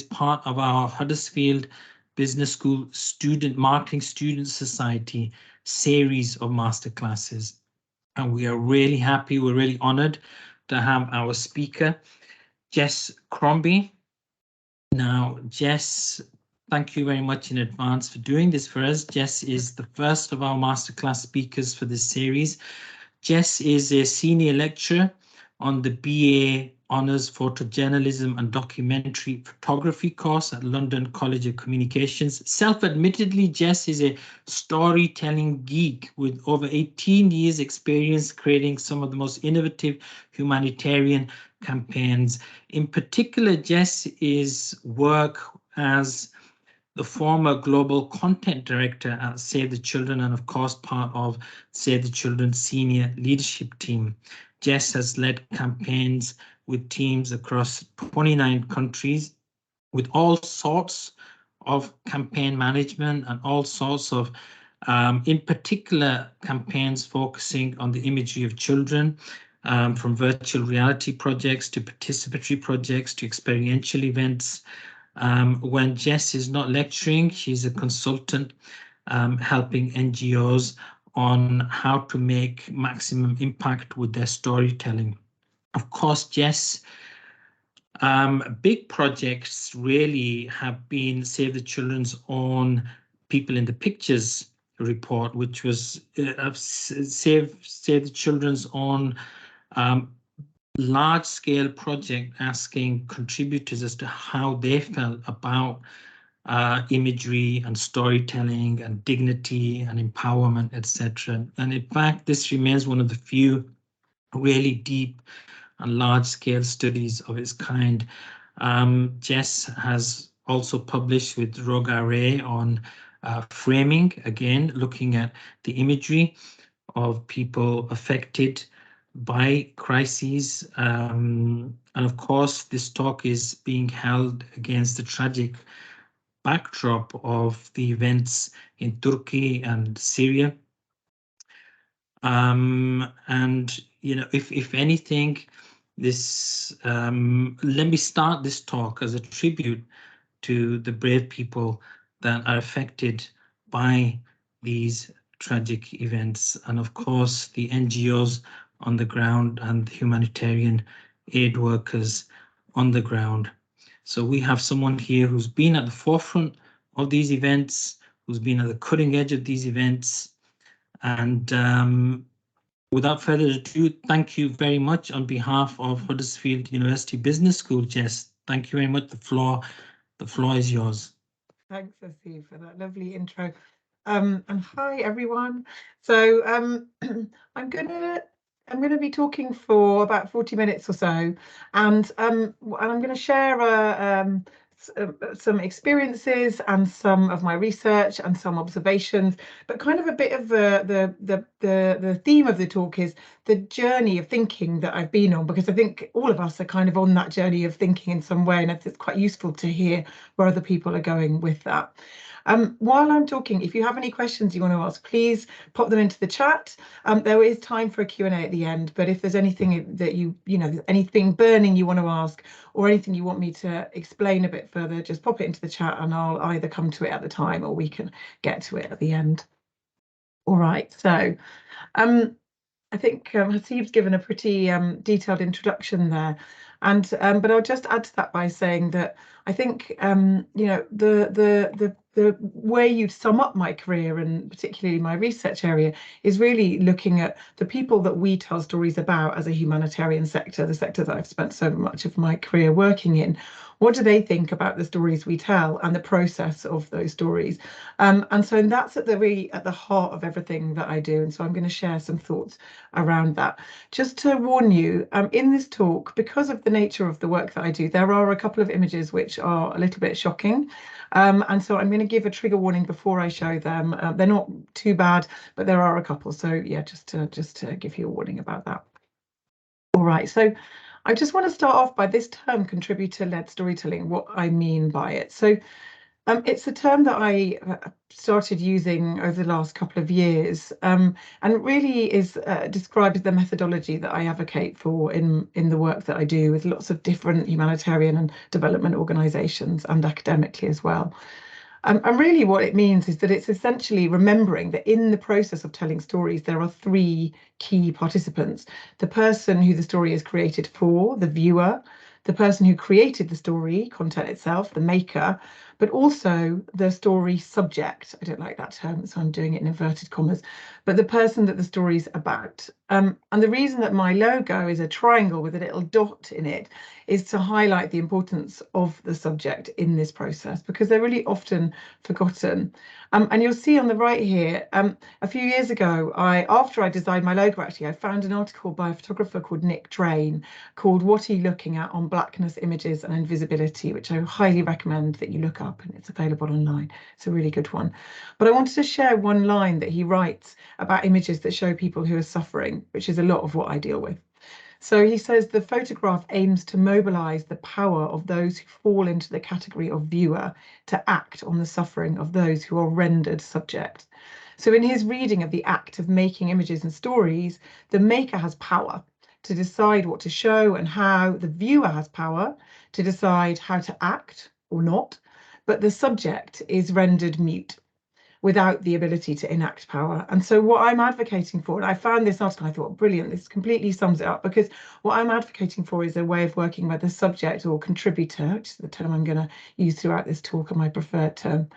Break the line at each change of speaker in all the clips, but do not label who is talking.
part of our Huddersfield Business School Marketing Student Society series of masterclasses. And we are really happy, we're really honored to have our speaker, Jess Crombie. Now, Jess, thank you very much in advance for doing this for us. Jess is the first of our masterclass speakers for this series. Jess is a senior lecturer on the BA Honours Photojournalism and Documentary Photography course at London College of Communications. Self-admittedly, Jess is a storytelling geek with over 18 years experience creating some of the most innovative humanitarian campaigns. In particular, Jess's work as the former global content director at Save the Children and of course part of Save the Children's senior leadership team. Jess has led campaigns with teams across 29 countries with all sorts of campaign management and all sorts of, in particular, campaigns focusing on the imagery of children, from virtual reality projects to participatory projects to experiential events. When Jess is not lecturing, she's a consultant helping NGOs on how to make maximum impact with their storytelling. Of course, Jess, big projects really have been Save the Children's own People in the Pictures report, which was Save the Children's own large-scale project asking contributors as to how they felt about imagery and storytelling and dignity and empowerment, etc. And in fact, this remains one of the few really deep and large-scale studies of its kind. Jess has also published with Roga Ray on framing, again, looking at the imagery of people affected by crises. And of course, this talk is being held against the tragic backdrop of the events in Turkey and Syria. And, you know, if anything, this let me start this talk as a tribute to the brave people that are affected by these tragic events, and of course the NGOs on the ground and the humanitarian aid workers on the ground. So we have someone here who's been at the forefront of these events, who's been at the cutting edge of these events. And without further ado, thank you very much on behalf of Huddersfield University Business School, Jess. Thank you very much. The floor is yours.
Thanks, Asif, for that lovely intro. And hi, everyone. So I'm gonna be talking for about 40 minutes or so, and I'm going to share some experiences and some of my research and some observations, but kind of a bit of the theme of the talk is the journey of thinking that I've been on, because I think all of us are kind of on that journey of thinking in some way, and it's quite useful to hear where other people are going with that. While I'm talking, if you have any questions you want to ask, please pop them into the chat. There is time for a Q&A at the end, but if there's anything that you know, anything burning you want to ask or anything you want me to explain a bit further, just pop it into the chat and I'll either come to it at the time or we can get to it at the end. All right, so I think Hasib's given a pretty detailed introduction there, and but I'll just add to that by saying that I think you know, the way you'd sum up my career and particularly my research area is really looking at the people that we tell stories about as a humanitarian sector, the sector that I've spent so much of my career working in. What do they think about the stories we tell and the process of those stories? And so that's at the heart of everything that I do. And so I'm going to share some thoughts around that. Just to warn you, in this talk, because of the nature of the work that I do, there are a couple of images which are a little bit shocking. And so I'm going to give a trigger warning before I show them. They're not too bad, but there are a couple. So yeah, just to give you a warning about that. All right, so I just want to start off by this term contributor-led storytelling, what I mean by it. So It's a term that I started using over the last couple of years, and really is describes the methodology that I advocate for in the work that I do with lots of different humanitarian and development organisations and academically as well. And really what it means is that it's essentially remembering that in the process of telling stories, there are three key participants: the person who the story is created for, the viewer; the person who created the story, content itself, the maker; but also the story subject. I don't like that term, so I'm doing it in inverted commas, but the person that the story's about. And the reason that my logo is a triangle with a little dot in it is to highlight the importance of the subject in this process, because they're really often forgotten. And you'll see on the right here, a few years ago, after I designed my logo, actually, I found an article by a photographer called Nick Drain called "What Are You Looking At on Blackness, Images and Invisibility," which I highly recommend that you look up, and it's available online. It's a really good one. But I wanted to share one line that he writes about images that show people who are suffering, which is a lot of what I deal with. So he says the photograph aims to mobilize the power of those who fall into the category of viewer to act on the suffering of those who are rendered subject. So in his reading of the act of making images and stories, the maker has power to decide what to show and how; the viewer has power to decide how to act or not, but the subject is rendered mute, without the ability to enact power. And so what I'm advocating for, and I found this article, I thought, brilliant, this completely sums it up, because what I'm advocating for is a way of working where the subject or contributor, which is the term I'm going to use throughout this talk and my preferred term,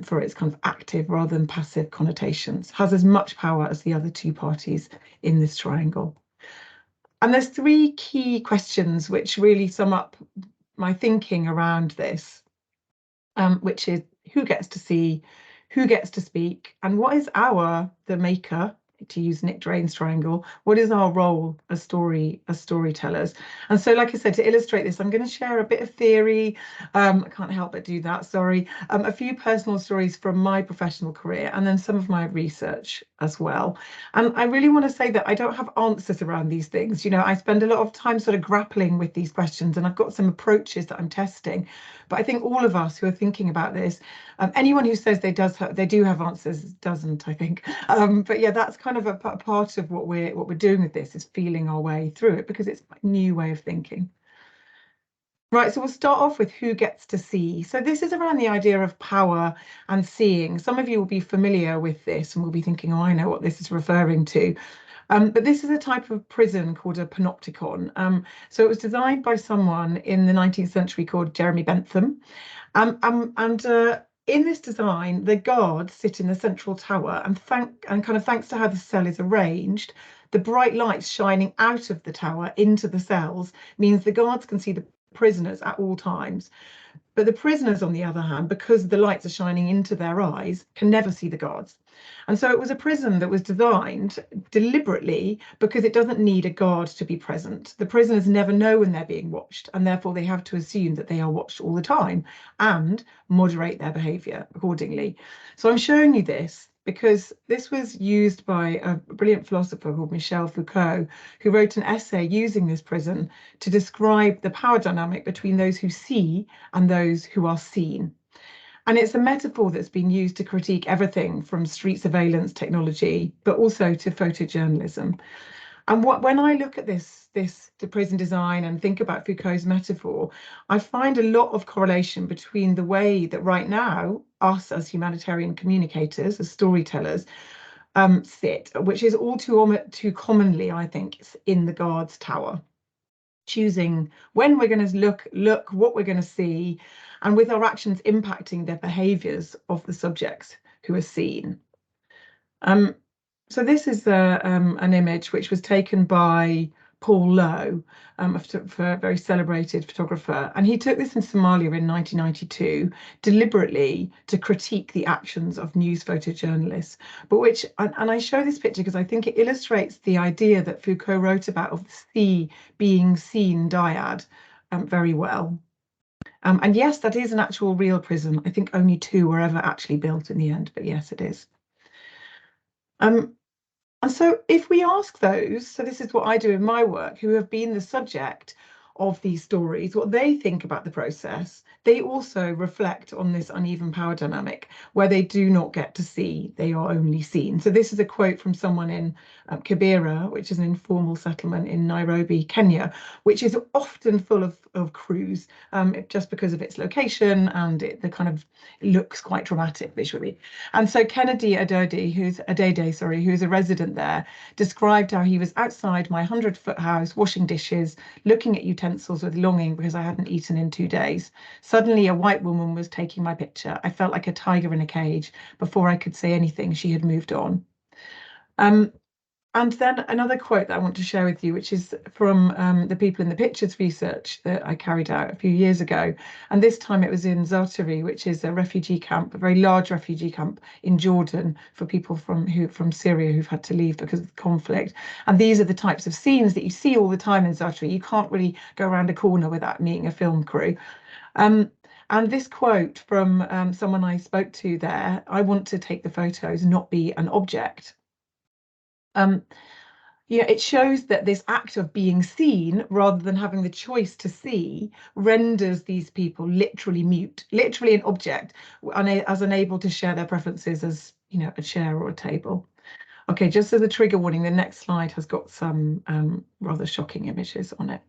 for its kind of active rather than passive connotations, has as much power as the other two parties in this triangle. And there's three key questions which really sum up my thinking around this, which is: who gets to see, who gets to speak, and what is the maker, to use Nick Drain's triangle, what is our role as storytellers? And so, like I said, to illustrate this, I'm going to share a bit of theory. I can't help but do that, sorry. A few personal stories from my professional career, and then some of my research as well. And I really want to say that I don't have answers around these things. You know, I spend a lot of time sort of grappling with these questions, and I've got some approaches that I'm testing. But I think all of us who are thinking about this, anyone who says they do have answers doesn't, I think. But yeah, that's kind of a part of what we're doing with this, is feeling our way through it, because it's a new way of thinking. Right, so we'll start off with who gets to see. So this is around the idea of power and seeing. Some of you will be familiar with this and will be thinking, oh, I know what this is referring to. But this is a type of prison called a panopticon. So it was designed by someone in the 19th century called Jeremy Bentham. In this design, the guards sit in the central tower, and thanks to how the cell is arranged, the bright lights shining out of the tower into the cells means the guards can see the prisoners at all times. But the prisoners, on the other hand, because the lights are shining into their eyes, can never see the guards. And so it was a prison that was designed deliberately because it doesn't need a guard to be present. The prisoners never know when they're being watched, and therefore they have to assume that they are watched all the time and moderate their behaviour accordingly. So I'm showing you this because this was used by a brilliant philosopher called Michel Foucault, who wrote an essay using this prison to describe the power dynamic between those who see and those who are seen. And it's a metaphor that's been used to critique everything from street surveillance technology, but also to photojournalism. And when I look at the prison design and think about Foucault's metaphor, I find a lot of correlation between the way that right now us as humanitarian communicators, as storytellers, sit, which is all too commonly, I think, in the guards tower, choosing when we're going to look, what we're going to see, and with our actions impacting the behaviours of the subjects who are seen. So this is an image which was taken by Paul Lowe, a very celebrated photographer, and he took this in Somalia in 1992 deliberately to critique the actions of news photojournalists. But and I show this picture because I think it illustrates the idea that Foucault wrote about of the see being seen dyad very well. And yes, that is an actual real prison. I think only 2 were ever actually built in the end, but yes, it is. And so if we ask those, so this is what I do in my work, who have been the subject of these stories, what they think about the process, they also reflect on this uneven power dynamic where they do not get to see, they are only seen. So this is a quote from someone in Kibera, which is an informal settlement in Nairobi, Kenya, which is often full of crews, just because of its location, and the kind of looks quite dramatic visually. And so Kennedy Adede, who's a resident there, described how he was outside my 100-foot house washing dishes, looking at utensils with longing because I hadn't eaten in 2 days. Suddenly, a white woman was taking my picture. I felt like a tiger in a cage. Before I could say anything, she had moved on. And then another quote that I want to share with you, which is from the People in the Pictures research that I carried out a few years ago. And this time it was in Zaatari, which is a refugee camp, a very large refugee camp in Jordan for people from Syria who've had to leave because of the conflict. And these are the types of scenes that you see all the time in Zaatari. You can't really go around a corner without meeting a film crew. And this quote from someone I spoke to there: "I want to take the photos, not be an object." It shows that this act of being seen rather than having the choice to see renders these people literally mute, literally an object, as unable to share their preferences as, a chair or a table. Okay, just as a trigger warning, the next slide has got some rather shocking images on it.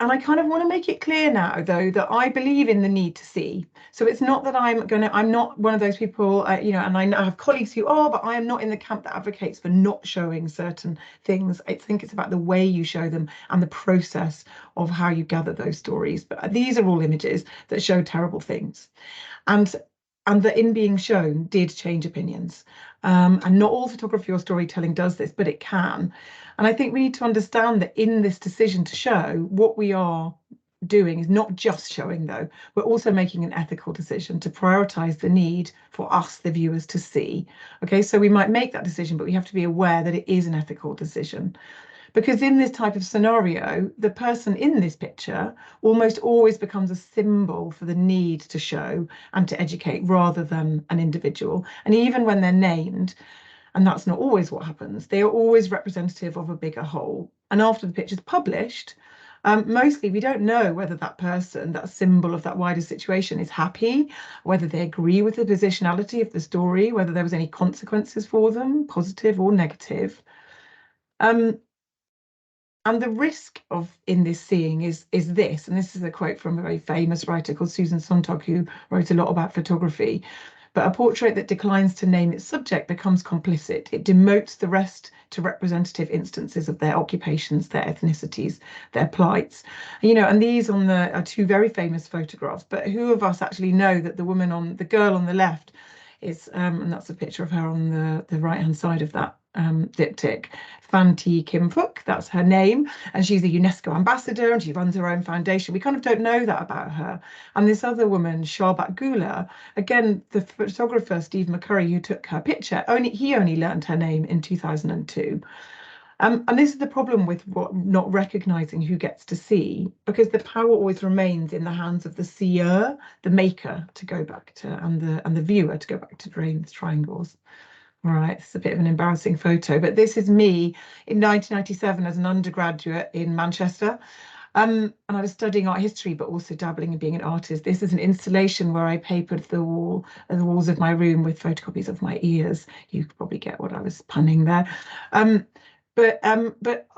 And I kind of want to make it clear now, though, that I believe in the need to see. So it's not that I'm not one of those people, and I have colleagues who are, but I am not in the camp that advocates for not showing certain things. I think it's about the way you show them and the process of how you gather those stories. But these are all images that show terrible things. And that in being shown did change opinions. And not all photography or storytelling does this, but it can. And I think we need to understand that in this decision to show, what we are doing is not just showing, though. We're also making an ethical decision to prioritize the need for us, the viewers, to see. Okay, so we might make that decision, but we have to be aware that it is an ethical decision. Because in this type of scenario, the person in this picture almost always becomes a symbol for the need to show and to educate rather than an individual. And even when they're named, and that's not always what happens, they are always representative of a bigger whole. And after the picture's published, mostly we don't know whether that person, that symbol of that wider situation, is happy, whether they agree with the positionality of the story, whether there was any consequences for them, positive or negative. And the risk in this seeing is this, and this is a quote from a very famous writer called Susan Sontag, who wrote a lot about photography. But a portrait that declines to name its subject becomes complicit. It demotes the rest to representative instances of their occupations, their ethnicities, their plights. And these are two very famous photographs. But who of us actually know that the girl on the left is, and that's a picture of her on the right-hand side of that diptych, Fanti Kim Phuc, that's her name, and she's a UNESCO ambassador and she runs her own foundation. We kind of don't know that about her. And this other woman, Sharbat Gula, again, the photographer Steve McCurry, who took her picture, he only learned her name in 2002. And this is the problem with not recognizing who gets to see, because the power always remains in the hands of the seer, the maker, to go back to, and the viewer to go back to drawing the triangles. All right, it's a bit of an embarrassing photo, but this is me in 1997 as an undergraduate in Manchester. And I was studying art history, but also dabbling in being an artist. This is an installation where I papered the walls of my room with photocopies of my ears. You could probably get what I was punning there. But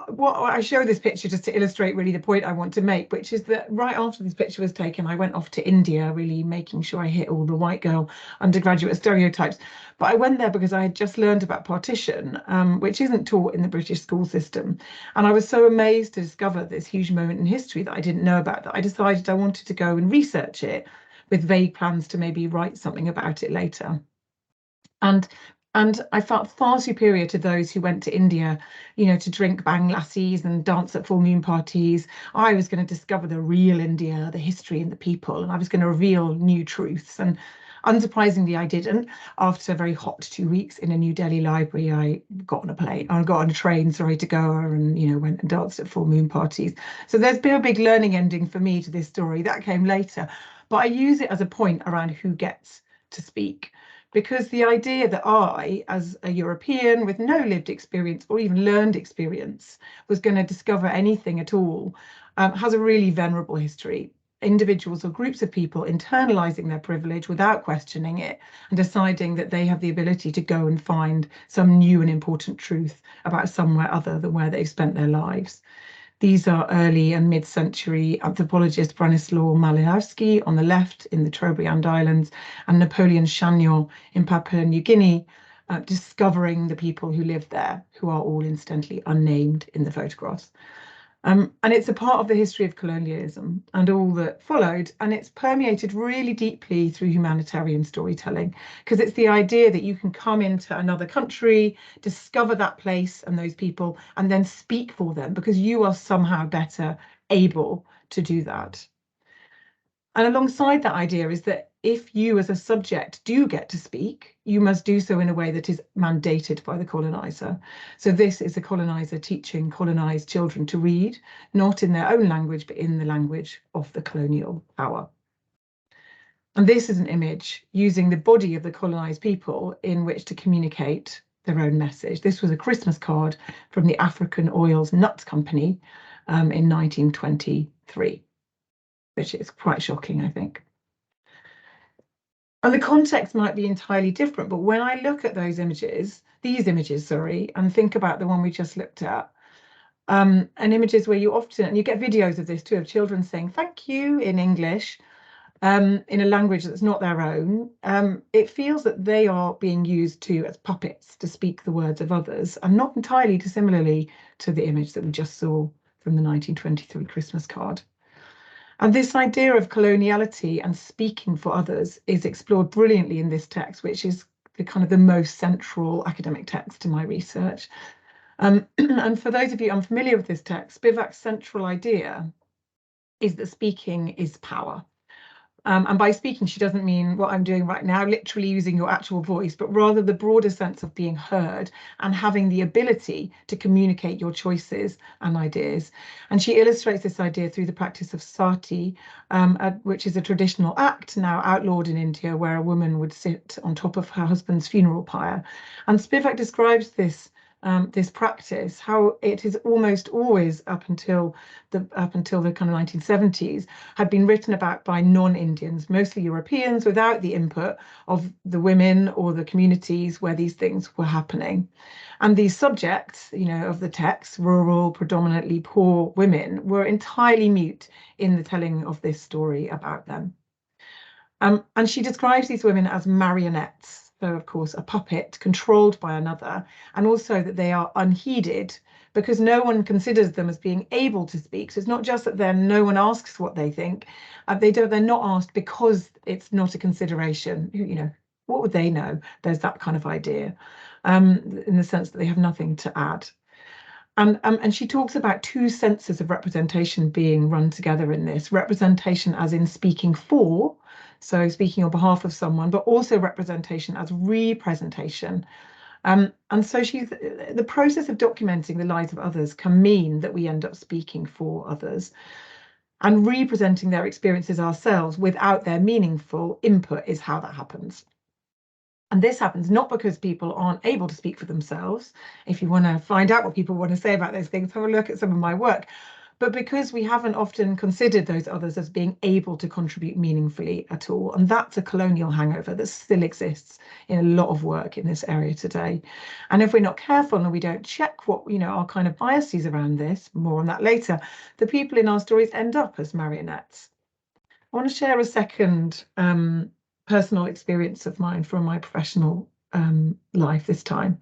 what I show this picture just to illustrate really the point I want to make, which is that right after this picture was taken, I went off to India, really making sure I hit all the white girl undergraduate stereotypes. But I went there because I had just learned about partition, which isn't taught in the British school system. And I was so amazed to discover this huge moment in history that I didn't know about, that I decided I wanted to go and research it with vague plans to maybe write something about it later. And I felt far superior to those who went to India, to drink bang lassies and dance at full moon parties. I was going to discover the real India, the history and the people, and I was going to reveal new truths. And unsurprisingly, I didn't. After a very hot 2 weeks in a New Delhi library, I got on a train, to Goa, and went and danced at full moon parties. So there's been a big learning ending for me to this story. That came later, but I use it as a point around who gets to speak. because the idea that I, as a European with no lived experience or even learned experience, was going to discover anything at all has a really venerable history. Individuals or groups of people internalizing their privilege without questioning it and deciding that they have the ability to go and find some new and important truth about somewhere other than where they've spent their lives. These are early and mid-century anthropologist Branislaw Malinowski on the left in the Trobriand Islands and Napoleon Chagnon in Papua New Guinea, discovering the people who lived there, who are all incidentally unnamed in the photographs. And it's a part of the history of colonialism and all that followed, and it's permeated really deeply through humanitarian storytelling, because it's the idea that you can come into another country, discover that place and those people, and then speak for them because you are somehow better able to do that. And alongside that idea is that if you as a subject do get to speak, you must do so in a way that is mandated by the colonizer. So this is a colonizer teaching colonized children to read, not in their own language, but in the language of the colonial power. And this is an image using the body of the colonized people in which to communicate their own message. This was a Christmas card from the African Oils Nuts Company in 1923. Which is quite shocking, I think. And the context might be entirely different, but when I look at those images, and think about the one we just looked at, and images where you often, and you get videos of this too, of children saying thank you in English, in a language that's not their own, it feels that they are being used as puppets to speak the words of others, and not entirely dissimilarly to the image that we just saw from the 1923 Christmas card. And this idea of coloniality and speaking for others is explored brilliantly in this text, which is the most central academic text to my research. And for those of you unfamiliar with this text, Spivak's central idea is that speaking is power. And by speaking, she doesn't mean what I'm doing right now, literally using your actual voice, but rather the broader sense of being heard and having the ability to communicate your choices and ideas. And she illustrates this idea through the practice of sati, which is a traditional act now outlawed in India, where a woman would sit on top of her husband's funeral pyre. And Spivak describes this practice, how it is almost always up until the kind of 1970s had been written about by non-Indians, mostly Europeans, without the input of the women or the communities where these things were happening. And these subjects, of the text, rural, predominantly poor women, were entirely mute in the telling of this story about them. And she describes these women as marionettes. So, of course, a puppet controlled by another, and also that they are unheeded because no one considers them as being able to speak. So it's not just that no one asks what they think. They're not asked because it's not a consideration. What would they know? There's that kind of idea, in the sense that they have nothing to add. And she talks about two senses of representation being run together in this. Representation as in speaking for, so speaking on behalf of someone, but also representation as representation. And so the process of documenting the lives of others can mean that we end up speaking for others and representing their experiences ourselves without their meaningful input is how that happens. And this happens not because people aren't able to speak for themselves. If you want to find out what people want to say about those things, have a look at some of my work. But because we haven't often considered those others as being able to contribute meaningfully at all. And that's a colonial hangover that still exists in a lot of work in this area today. And if we're not careful and we don't check what, our kind of biases around this, more on that later, the people in our stories end up as marionettes. I want to share a second personal experience of mine from my professional life this time.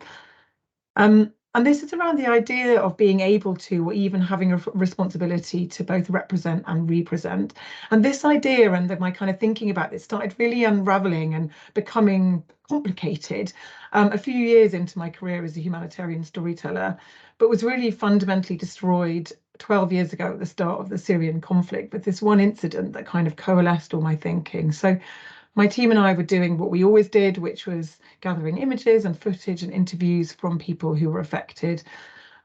And this is around the idea of being able to, or even having a responsibility to both represent and represent. And this idea and my kind of thinking about this started really unraveling and becoming complicated a few years into my career as a humanitarian storyteller, but was really fundamentally destroyed 12 years ago at the start of the Syrian conflict with this one incident that kind of coalesced all my thinking. So my team and I were doing what we always did, which was gathering images and footage and interviews from people who were affected.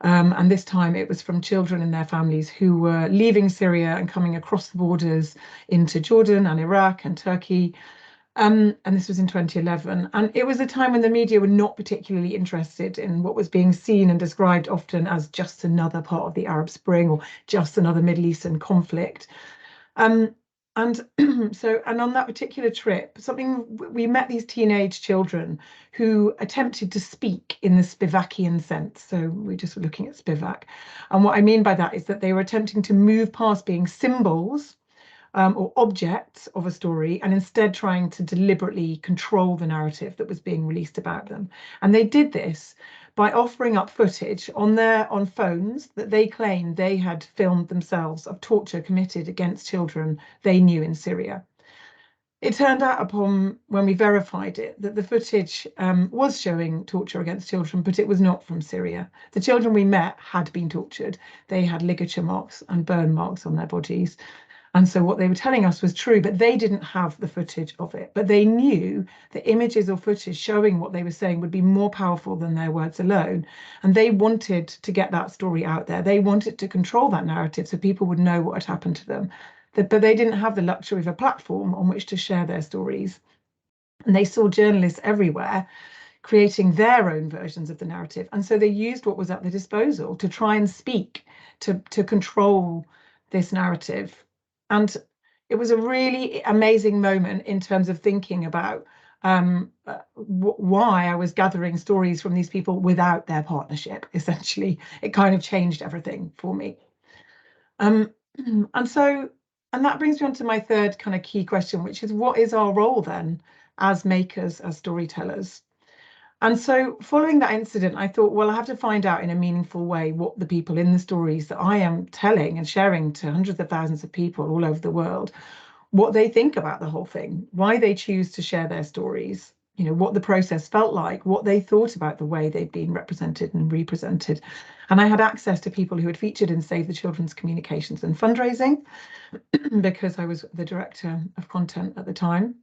And this time it was from children and their families who were leaving Syria and coming across the borders into Jordan and Iraq and Turkey. And this was in 2011. And it was a time when the media were not particularly interested in what was being seen and described often as just another part of the Arab Spring or just another Middle Eastern conflict. Um, and and on that particular trip, we met these teenage children who attempted to speak in the Spivakian sense. So we just were looking at Spivak. And what I mean by that is that they were attempting to move past being symbols or objects of a story and instead trying to deliberately control the narrative that was being released about them. And they did this by offering up footage on phones that they claimed they had filmed themselves of torture committed against children they knew in Syria. It turned out upon when we verified it that the footage was showing torture against children, but it was not from Syria. The children we met had been tortured. They had ligature marks and burn marks on their bodies. And so what they were telling us was true, but they didn't have the footage of it. But they knew the images or footage showing what they were saying would be more powerful than their words alone. And they wanted to get that story out there. They wanted to control that narrative so people would know what had happened to them. But they didn't have the luxury of a platform on which to share their stories. And they saw journalists everywhere creating their own versions of the narrative. And so they used what was at their disposal to try and speak, to control this narrative. And it was a really amazing moment in terms of thinking about why I was gathering stories from these people without their partnership, essentially. It kind of changed everything for me. And that brings me on to my third kind of key question, which is what is our role then as makers, as storytellers? And so following that incident, I thought, well, I have to find out in a meaningful way what the people in the stories that I am telling and sharing to hundreds of thousands of people all over the world, what they think about the whole thing, why they choose to share their stories, what the process felt like, what they thought about the way they'd been represented and represented. And I had access to people who had featured in Save the Children's communications and fundraising because I was the director of content at the time.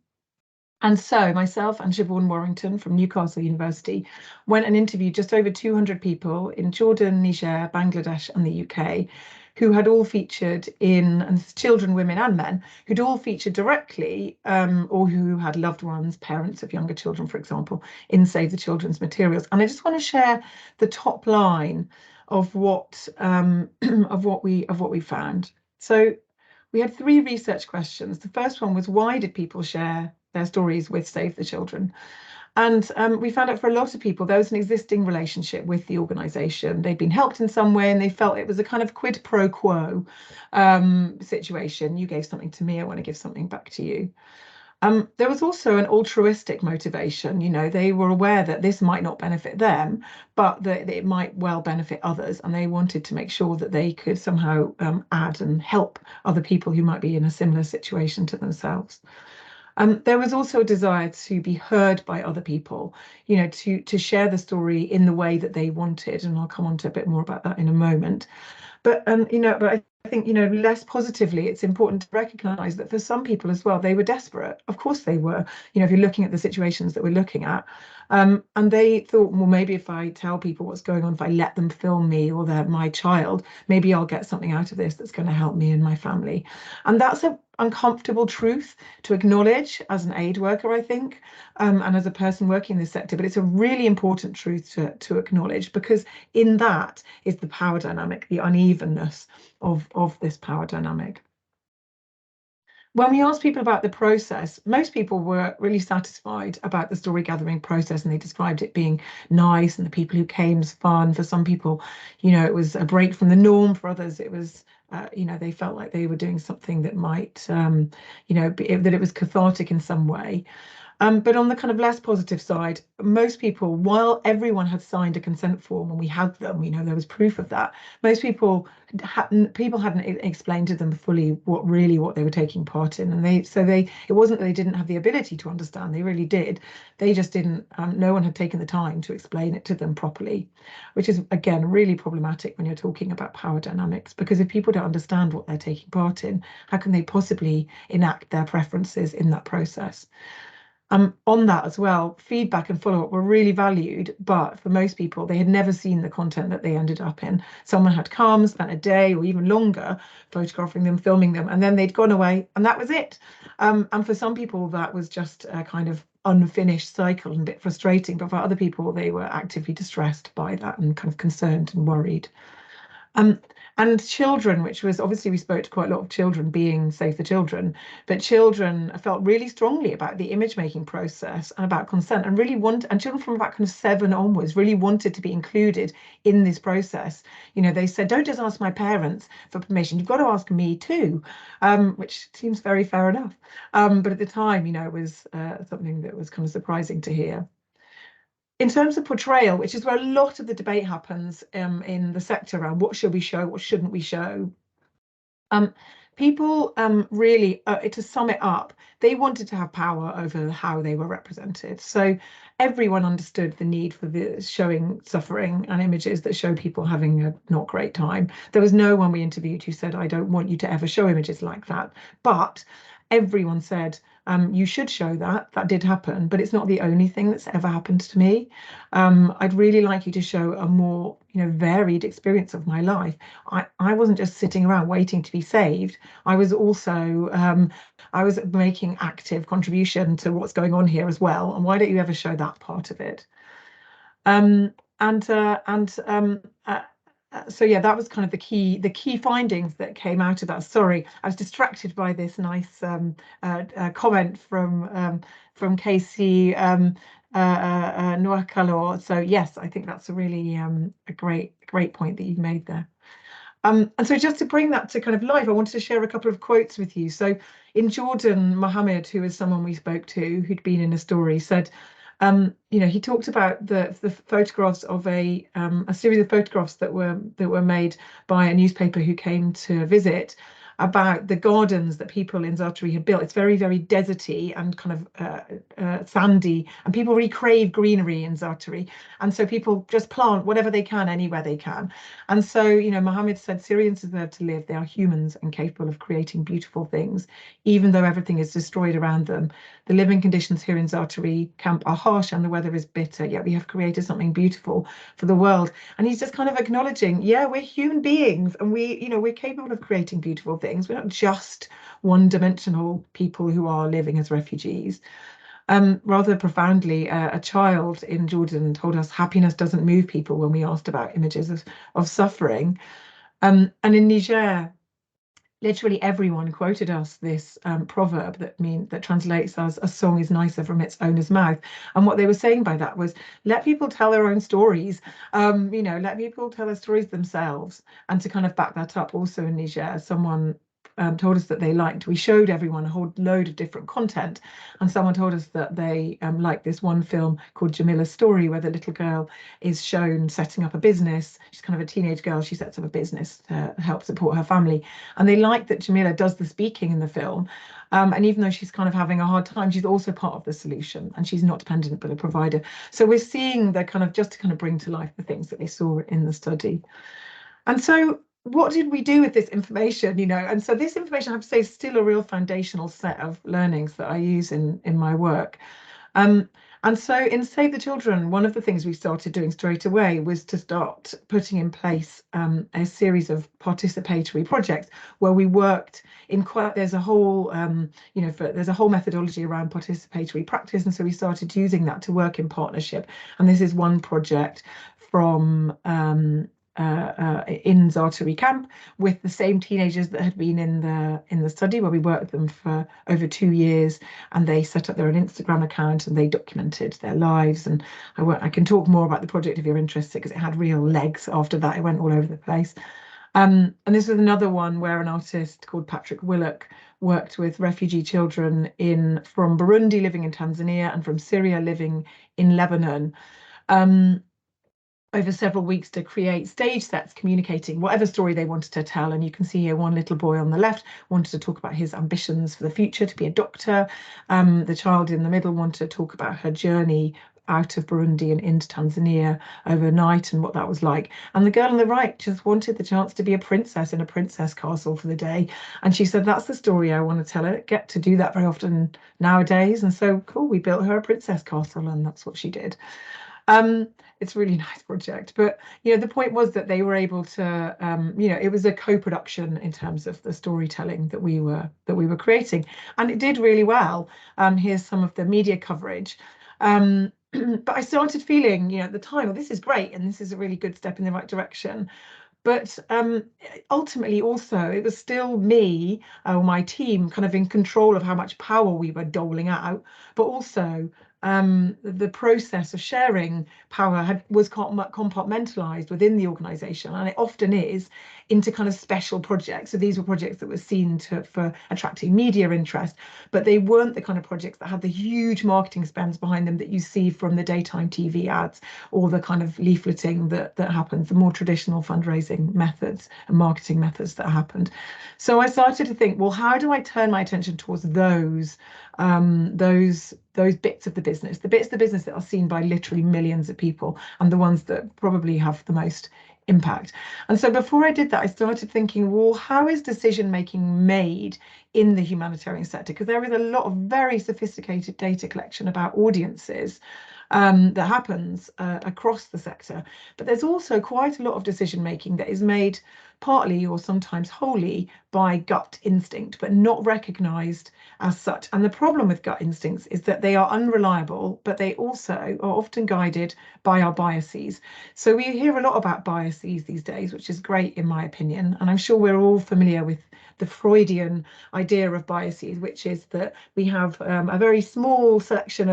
And so myself and Siobhan Warrington from Newcastle University went and interviewed just over 200 people in Jordan, Niger, Bangladesh, and the UK, who had all featured and children, women, and men, who'd all featured directly, or who had loved ones, parents of younger children, for example, in Save the Children's materials. And I just want to share the top line of what we found. So we had 3 research questions. The first one was, why did people share their stories with Save the Children? And we found out for a lot of people, there was an existing relationship with the organisation. They'd been helped in some way and they felt it was a kind of quid pro quo situation. You gave something to me, I want to give something back to you. There was also an altruistic motivation. They were aware that this might not benefit them, but that it might well benefit others. And they wanted to make sure that they could somehow add and help other people who might be in a similar situation to themselves. There was also a desire to be heard by other people, to share the story in the way that they wanted. And I'll come on to a bit more about that in a moment. But I think, less positively, it's important to recognize that for some people as well, they were desperate. Of course they were, if you're looking at the situations that we're looking at. And they thought, well, maybe if I tell people what's going on, if I let them film me or my child, maybe I'll get something out of this that's going to help me and my family. And that's an uncomfortable truth to acknowledge as an aid worker, I think, and as a person working in this sector. But it's a really important truth to acknowledge, because in that is the power dynamic, the unevenness of this power dynamic. When we asked people about the process, most people were really satisfied about the story gathering process, and they described it being nice and the people who came was fun. For some people, it was a break from the norm. For others, it was, they felt like they were doing something that might, that it was cathartic in some way. But on the kind of less positive side, most people, while everyone had signed a consent form and we had them, there was proof of that, most people hadn't explained to them fully what they were taking part in. And it wasn't that they didn't have the ability to understand, they really did. They just didn't, no one had taken the time to explain it to them properly, which is, again, really problematic when you're talking about power dynamics, because if people don't understand what they're taking part in, how can they possibly enact their preferences in that process? On that as well, feedback and follow-up were really valued, but for most people, they had never seen the content that they ended up in. Someone had come, spent a day or even longer photographing them, filming them, and then they'd gone away, and that was it. And for some people, that was just a kind of unfinished cycle and a bit frustrating, but for other people, they were actively distressed by that and kind of concerned and worried. Um, and children, which was obviously we spoke to quite a lot of children being Save the Children, but children felt really strongly about the image making process and about consent and really and children from about kind of 7 onwards really wanted to be included in this process. You know, they said, don't just ask my parents for permission, you've got to ask me too, which seems very fair enough. But at the time, you know, it was something that was kind of surprising to hear. In terms of portrayal, which is where a lot of the debate happens in the sector around what should we show, what shouldn't we show, people really, to sum it up, they wanted to have power over how they were represented. So everyone understood the need for the showing suffering and images that show people having a not great time. There was no one we interviewed who said, I don't want you to ever show images like that. But everyone said, you should show that. That did happen, but it's not the only thing that's ever happened to me. I'd really like you to show a more, you know, varied experience of my life. I wasn't just sitting around waiting to be saved. I was also I was making active contribution to what's going on here as well. And why don't you ever show that part of it? Um, and so yeah, that was kind of the key findings that came out of that. Sorry, I was distracted by this nice comment from Casey Noakalo. So yes, I think that's a really a great point that you've made there. And so just to bring that to kind of life, I wanted to share a couple of quotes with you. So in Jordan, Mohammed, who is someone we spoke to who'd been in a story, said, you know, he talked about the photographs of a series of photographs that were made by a newspaper who came to visit about the gardens that people in Zaatari had built. It's very, very deserty and kind of sandy, and people really crave greenery in Zaatari. And so people just plant whatever they can, anywhere they can. And so, you know, Mohammed said, Syrians deserve to live. They are humans and capable of creating beautiful things, even though everything is destroyed around them. The living conditions here in Zaatari camp are harsh and the weather is bitter, yet we have created something beautiful for the world. And he's just kind of acknowledging, yeah, we're human beings and we, you know, we're capable of creating beautiful things. We're not just one-dimensional people who are living as refugees. Rather profoundly, a child in Jordan told us happiness doesn't move people when we asked about images of suffering. And in Niger, literally everyone quoted us this proverb that translates as a song is nicer from its owner's mouth. And what they were saying by that was let people tell their own stories, you know, let people tell their stories themselves. And to kind of back that up, also in Niger, someone told us that they liked, we showed everyone a whole load of different content, and someone told us that they liked this one film called Jamila's Story, where the little girl is shown setting up a business. She's kind of a teenage girl, she sets up a business to help support her family, and they like that Jamila does the speaking in the film, and even though she's kind of having a hard time, she's also part of the solution, and she's not dependent but a provider. So we're seeing the kind of, just to kind of bring to life the things that they saw in the study. And so what did we do with this information, you know? And so this information, I have to say, is still a real foundational set of learnings that I use in my work. And so in Save the Children, one of the things we started doing straight away was to start putting in place a series of participatory projects where we worked in quite, there's a whole, you know, there's a whole methodology around participatory practice. And so we started using that to work in partnership. And this is one project from in Zaatari camp with the same teenagers that had been in the study, where we worked with them for over 2 years, and they set up their own Instagram account and they documented their lives. And I can talk more about the project if you're interested, because it had real legs after that. It went all over the place. And this was another one where an artist called Patrick Willock worked with refugee children from Burundi living in Tanzania and from Syria living in Lebanon. Over several weeks to create stage sets communicating whatever story they wanted to tell. And you can see here one little boy on the left wanted to talk about his ambitions for the future to be a doctor. The child in the middle wanted to talk about her journey out of Burundi and into Tanzania overnight and what that was like. And the girl on the right just wanted the chance to be a princess in a princess castle for the day. And she said, that's the story I want to tell her. Get to do that very often nowadays. And so cool, we built her a princess castle, and that's what she did. It's a really nice project, but the point was that they were able to, it was a co-production in terms of the storytelling that we were creating, and it did really well. Here's some of the media coverage. But I started feeling, at the time, well, this is great, and this is a really good step in the right direction. But ultimately, also, it was still me or my team kind of in control of how much power we were doling out, but also the process of sharing power was compartmentalized within the organization, and it often is, into kind of special projects. So these were projects that were seen for attracting media interest, but they weren't the kind of projects that had the huge marketing spends behind them that you see from the daytime TV ads or the kind of leafleting that happens, the more traditional fundraising methods and marketing methods that happened. So I started to think, well, how do I turn my attention towards those bits of the business, the bits of the business that are seen by literally millions of people, and the ones that probably have the most impact. And so before I did that, I started thinking, well, how is decision making made in the humanitarian sector? Because there is a lot of very sophisticated data collection about audiences that happens across the sector, but there's also quite a lot of decision making that is made partly or sometimes wholly by gut instinct, but not recognized as such. And the problem with gut instincts is that they are unreliable, but they also are often guided by our biases. So we hear a lot about biases these days, which is great in my opinion. And I'm sure we're all familiar with the Freudian idea of biases, which is that we have a very small selection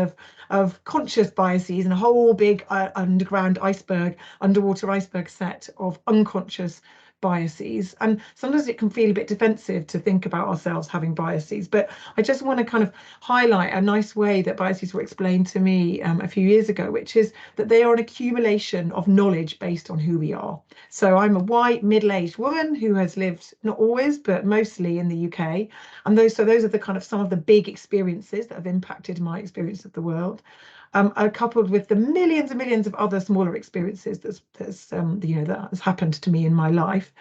of conscious biases and a whole big underwater iceberg set of unconscious biases. And sometimes it can feel a bit defensive to think about ourselves having biases, but I just want to kind of highlight a nice way that biases were explained to me a few years ago, which is that they are an accumulation of knowledge based on who we are. So I'm a white middle-aged woman who has lived, not always, but mostly in the UK. And those are the kind of some of the big experiences that have impacted my experience of the world. Are coupled with the millions and millions of other smaller experiences that has happened to me in my life.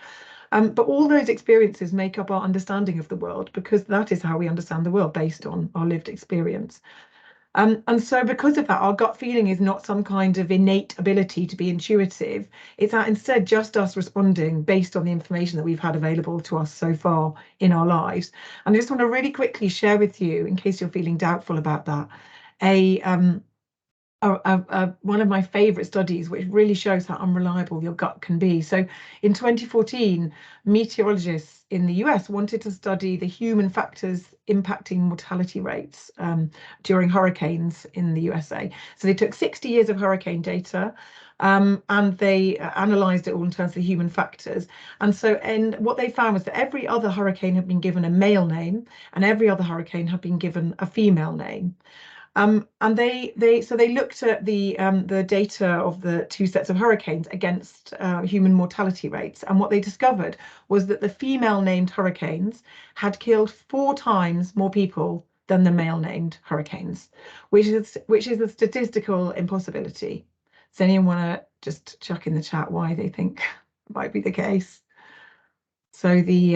But all those experiences make up our understanding of the world, because that is how we understand the world, based on our lived experience. And so because of that, our gut feeling is not some kind of innate ability to be intuitive. It's instead just us responding based on the information that we've had available to us so far in our lives. And I just want to really quickly share with you, in case you're feeling doubtful about that, one of my favorite studies, which really shows how unreliable your gut can be. So in 2014, meteorologists in the US wanted to study the human factors impacting mortality rates during hurricanes in the USA. So they took 60 years of hurricane data and they analysed it all in terms of the human factors. And what they found was that every other hurricane had been given a male name, and every other hurricane had been given a female name. And they looked at the data of the two sets of hurricanes against human mortality rates, and what they discovered was that the female named hurricanes had killed 4 times more people than the male named hurricanes, which is a statistical impossibility. Does anyone want to just chuck in the chat why they think might be the case? So the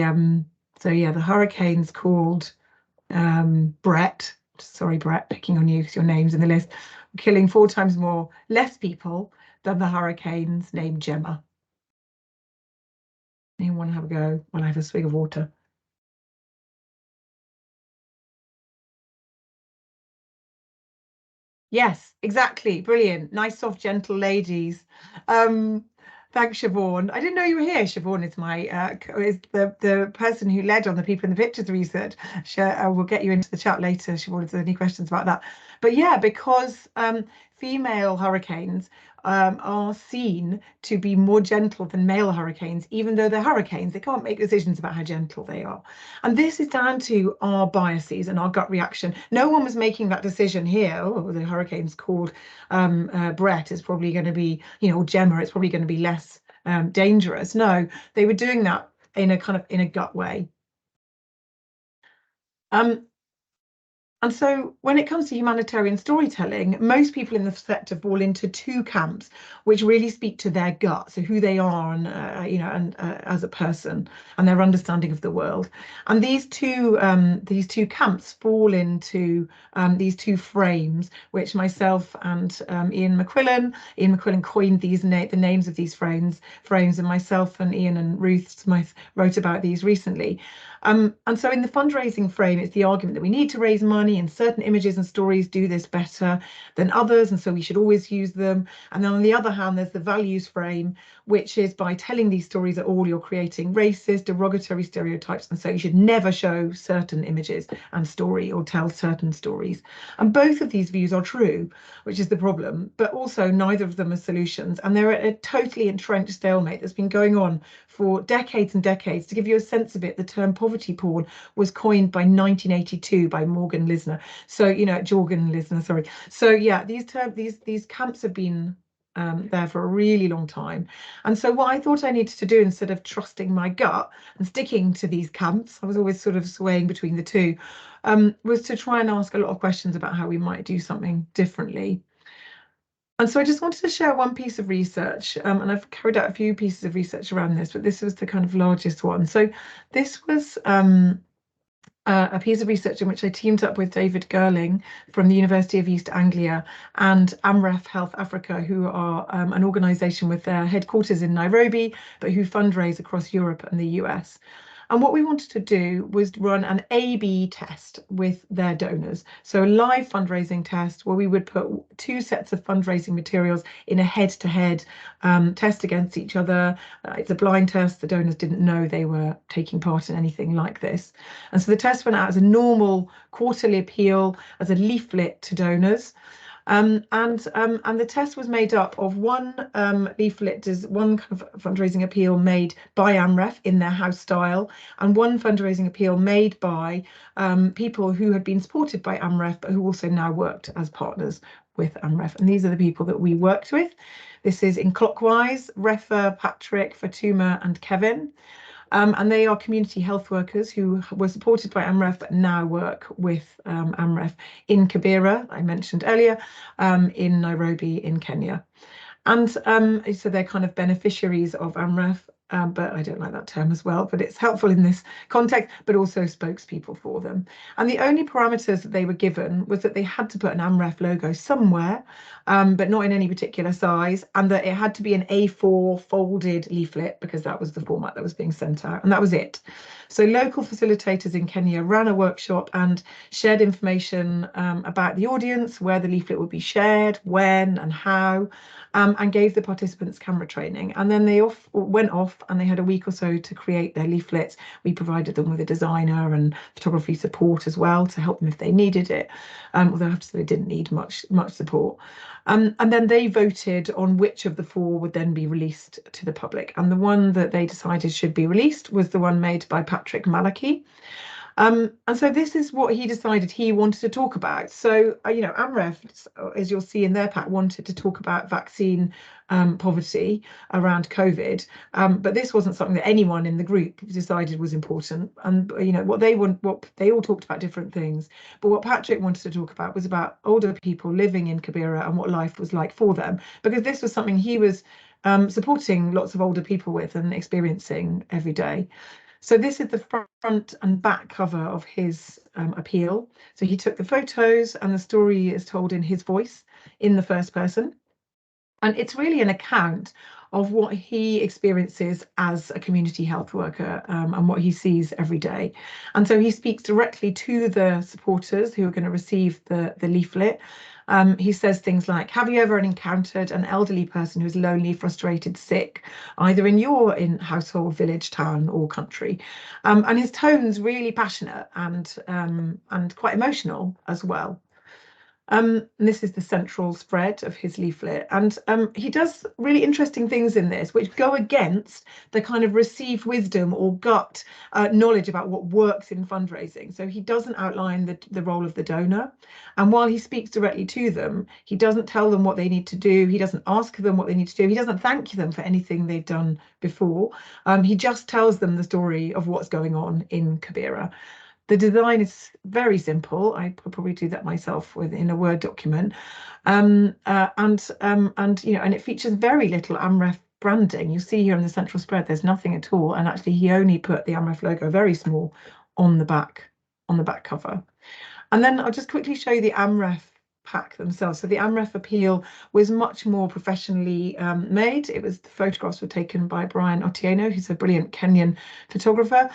hurricanes called Brett. Sorry, Brett, picking on you because your name's in the list, killing 4 times less people than the hurricanes named Gemma. Anyone want to have a go while I have a swig of water? Yes, exactly. Brilliant. Nice, soft, gentle ladies. Thanks, Siobhan. I didn't know you were here. Siobhan is is the person who led on the People in the Pictures research. We'll get you into the chat later, Siobhan, if there's any questions about that. But yeah, because female hurricanes are seen to be more gentle than male hurricanes, even though they're hurricanes. They can't make decisions about how gentle they are. And this is down to our biases and our gut reaction. No one was making that decision here. Oh, the hurricane's called Brett is probably going to be, Gemma, it's probably going to be less dangerous. No, they were doing that in a gut way. And so when it comes to humanitarian storytelling, most people in the sector fall into two camps, which really speak to their gut, so who they are and as a person and their understanding of the world. And these two camps fall into these two frames, which myself and Ian McQuillan coined the names of these frames, and myself and Ian and Ruth Smith wrote about these recently. And so in the fundraising frame, it's the argument that we need to raise money and certain images and stories do this better than others, and so we should always use them. And then on the other hand, there's the values frame, which is by telling these stories at all, you're creating racist, derogatory stereotypes, and so you should never show certain images and story or tell certain stories. And both of these views are true, which is the problem, but also neither of them are solutions. And they're a totally entrenched stalemate that's been going on for decades and decades. To give you a sense of it, the term poverty porn was coined by 1982 by Morgan Lisner. So, Jorgen Lisner, sorry. So yeah, these camps have been there for a really long time. And so what I thought I needed to do, instead of trusting my gut and sticking to these camps, I was always sort of swaying between the two, was to try and ask a lot of questions about how we might do something differently. And so I just wanted to share one piece of research, and I've carried out a few pieces of research around this, but this was the kind of largest one. So this was a piece of research in which I teamed up with David Girling from the University of East Anglia and Amref Health Africa, who are an organisation with their headquarters in Nairobi, but who fundraise across Europe and the US. And what we wanted to do was run an A/B test with their donors. So a live fundraising test where we would put two sets of fundraising materials in a head-to-head test against each other. It's a blind test. The donors didn't know they were taking part in anything like this. And so the test went out as a normal quarterly appeal, as a leaflet to donors. And the test was made up of one leaflet, one kind of fundraising appeal made by Amref in their house style, and one fundraising appeal made by people who had been supported by Amref, but who also now worked as partners with Amref. And these are the people that we worked with. This is in clockwise: Refa, Patrick, Fatuma, and Kevin. And they are community health workers who were supported by Amref but now work with Amref in Kibera, I mentioned earlier, in Nairobi in Kenya. And so they're kind of beneficiaries of Amref, but I don't like that term as well, but it's helpful in this context, but also spokespeople for them. And the only parameters that they were given was that they had to put an Amref logo somewhere, but not in any particular size, and that it had to be an A4 folded leaflet because that was the format that was being sent out, and that was it. So local facilitators in Kenya ran a workshop and shared information about the audience, where the leaflet would be shared, when and how, and gave the participants camera training. And then they went off and they had a week or so to create their leaflets. We provided them with a designer and photography support as well to help them if they needed it, although I have to say they didn't need much support. And then they voted on which of the four would then be released to the public. And the one that they decided should be released was the one made by Patrick Malaki. And so this is what he decided he wanted to talk about. So, Amref, as you'll see in their pack, wanted to talk about vaccine poverty around COVID, but this wasn't something that anyone in the group decided was important. And what they all talked about different things, but what Patrick wanted to talk about was about older people living in Kibera and what life was like for them, because this was something he was supporting lots of older people with and experiencing every day. So this is the front and back cover of his appeal. So he took the photos and the story is told in his voice in the first person. And it's really an account of what he experiences as a community health worker and what he sees every day. And so he speaks directly to the supporters who are going to receive the leaflet. He says things like, have you ever encountered an elderly person who's lonely, frustrated, sick, either in your household, village, town or country? And his tone's really passionate and quite emotional as well. And this is the central spread of his leaflet. And he does really interesting things in this, which go against the kind of received wisdom or gut knowledge about what works in fundraising. So he doesn't outline the role of the donor. And while he speaks directly to them, he doesn't tell them what they need to do. He doesn't ask them what they need to do. He doesn't thank them for anything they've done before. He just tells them the story of what's going on in Kibera. The design is very simple. I could probably do that myself within a Word document. And it features very little AMREF branding. You see here in the central spread, there's nothing at all. And actually, he only put the AMREF logo very small on the back cover. And then I'll just quickly show you the AMREF pack themselves. So the AMREF appeal was much more professionally made. The photographs were taken by Brian Otieno, who's a brilliant Kenyan photographer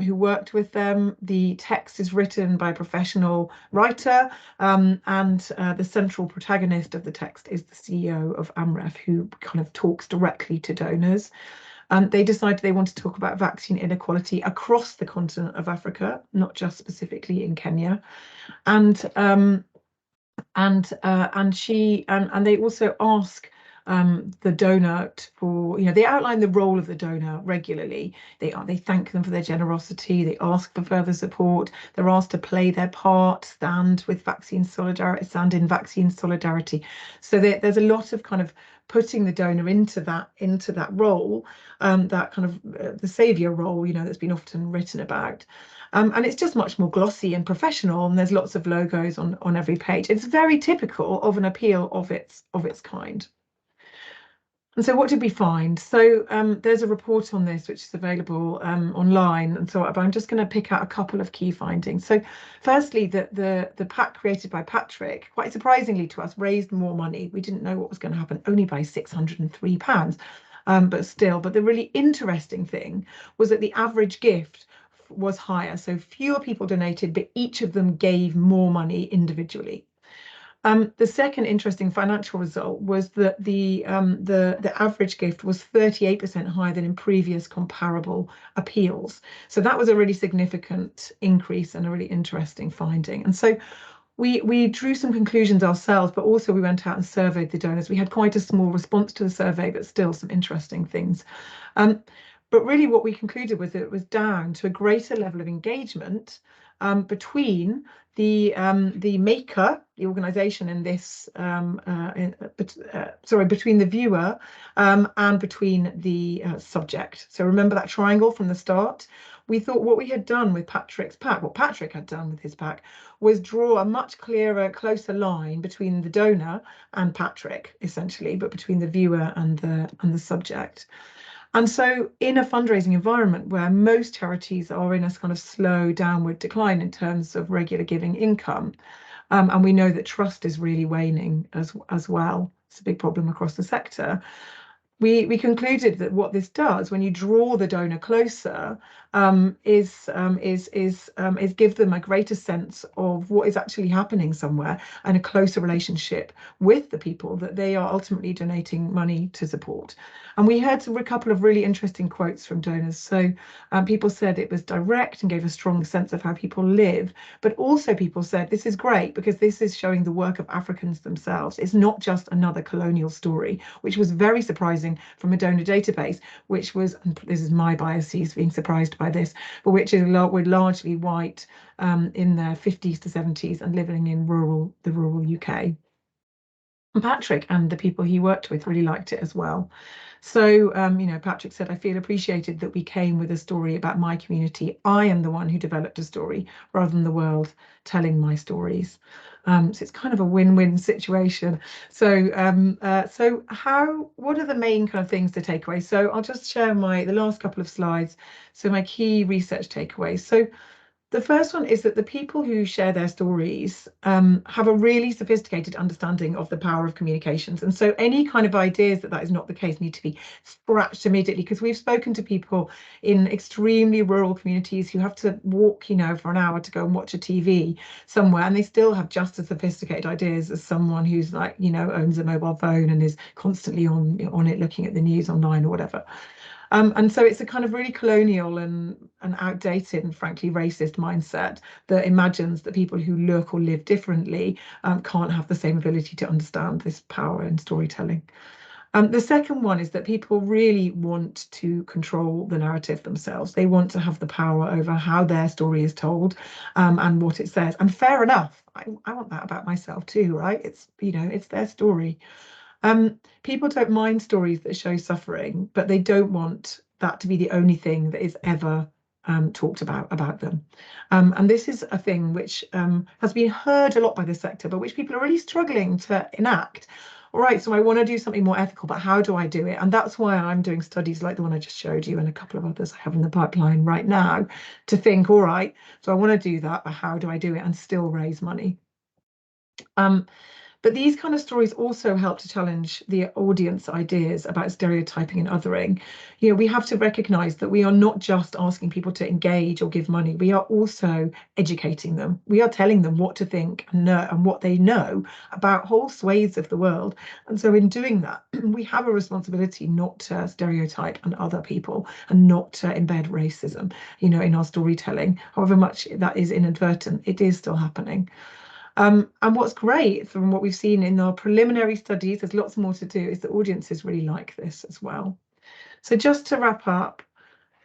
who worked with them. The text is written by a professional writer, and the central protagonist of the text is the CEO of AMREF, who kind of talks directly to donors. They decided they wanted to talk about vaccine inequality across the continent of Africa, not just specifically in Kenya. And they also ask the donor for, they outline the role of the donor regularly. They thank them for their generosity. They ask for further support. They're asked to play their part, stand in vaccine solidarity. So there's a lot of kind of putting the donor into that role, that kind of the savior role, that's been often written about. And it's just much more glossy and professional, and there's lots of logos on every page. It's very typical of an appeal of its kind. And so what did we find? So there's a report on this which is available online, and so I'm just going to pick out a couple of key findings. So firstly, the pack created by Patrick, quite surprisingly to us, raised more money. We didn't know what was going to happen, only by £603. But the really interesting thing was that the average gift was higher. So fewer people donated, but each of them gave more money individually. The second interesting financial result was that the average gift was 38% higher than in previous comparable appeals. So that was a really significant increase and a really interesting finding. And so we drew some conclusions ourselves, but also we went out and surveyed the donors. We had quite a small response to the survey, but still some interesting things. But really what we concluded was that it was down to a greater level of engagement between the maker, the organisation in this, between the viewer and between the subject. So remember that triangle from the start? We thought what we had done with Patrick's pack, what Patrick had done with his pack, was draw a much clearer, closer line between the donor and Patrick, essentially, but between the viewer and the subject. And so in a fundraising environment where most charities are in a kind of slow downward decline in terms of regular giving income, and we know that trust is really waning as well, it's a big problem across the sector, we concluded that what this does when you draw the donor closer is give them a greater sense of what is actually happening somewhere and a closer relationship with the people that they are ultimately donating money to support. And we heard a couple of really interesting quotes from donors. So people said it was direct and gave a strong sense of how people live, but also people said this is great because this is showing the work of Africans themselves. It's not just another colonial story, which was very surprising from a donor database, which was, and this is my biases being surprised by this, but which is were largely white in their 50s to 70s and living in the rural UK. And Patrick and the people he worked with really liked it as well. So, Patrick said, I feel appreciated that we came with a story about my community. I am the one who developed a story rather than the world telling my stories. So it's kind of a win-win situation. So, what are the main kind of things to take away? So I'll just share the last couple of slides. So my key research takeaways. So the first one is that the people who share their stories have a really sophisticated understanding of the power of communications. And so any kind of ideas that is not the case need to be scratched immediately, because we've spoken to people in extremely rural communities who have to walk, for an hour to go and watch a TV somewhere, and they still have just as sophisticated ideas as someone who's like, owns a mobile phone and is constantly on it looking at the news online or whatever. And so it's a kind of really colonial and outdated and frankly racist mindset that imagines that people who look or live differently can't have the same ability to understand this power in storytelling. The second one is that people really want to control the narrative themselves. They want to have the power over how their story is told and what it says. And fair enough, I want that about myself too, right? It's their story. People don't mind stories that show suffering, but they don't want that to be the only thing that is ever talked about them. And this is a thing which has been heard a lot by the sector, but which people are really struggling to enact. All right, so I want to do something more ethical, but how do I do it? And that's why I'm doing studies like the one I just showed you and a couple of others I have in the pipeline right now to think, all right, so I want to do that, but how do I do it and still raise money? But these kind of stories also help to challenge the audience ideas about stereotyping and othering. You know, we have to recognize that we are not just asking people to engage or give money, we are also educating them. We are telling them what to think and know and what they know about whole swathes of the world. And so in doing that, we have a responsibility not to stereotype and other people and not to embed racism, you know, in our storytelling. However much that is inadvertent, it is still happening. And what's great from what we've seen in our preliminary studies, there's lots more to do, is that audiences really like this as well. So just to wrap up,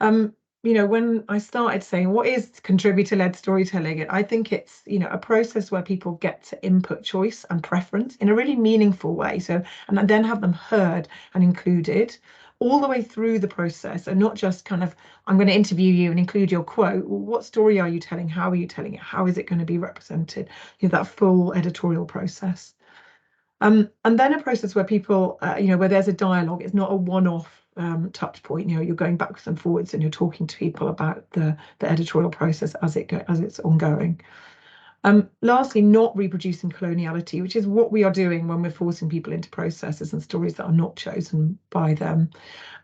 you know, when I started saying what is contributor-led storytelling, I think it's, you know, a process where people get to input choice and preference in a really meaningful way. So, and then have them heard and included all the way through the process, and not just kind of, I'm going to interview you and include your quote. Well, what story are you telling? How are you telling it? How is it going to be represented? You know, that full editorial process. And then a process where people, you know, where there's a dialogue. It's not a one-off touch point. You know, you're going backwards and forwards, and you're talking to people about the editorial process as it's ongoing. Lastly, not reproducing coloniality, which is what we are doing when we're forcing people into processes and stories that are not chosen by them.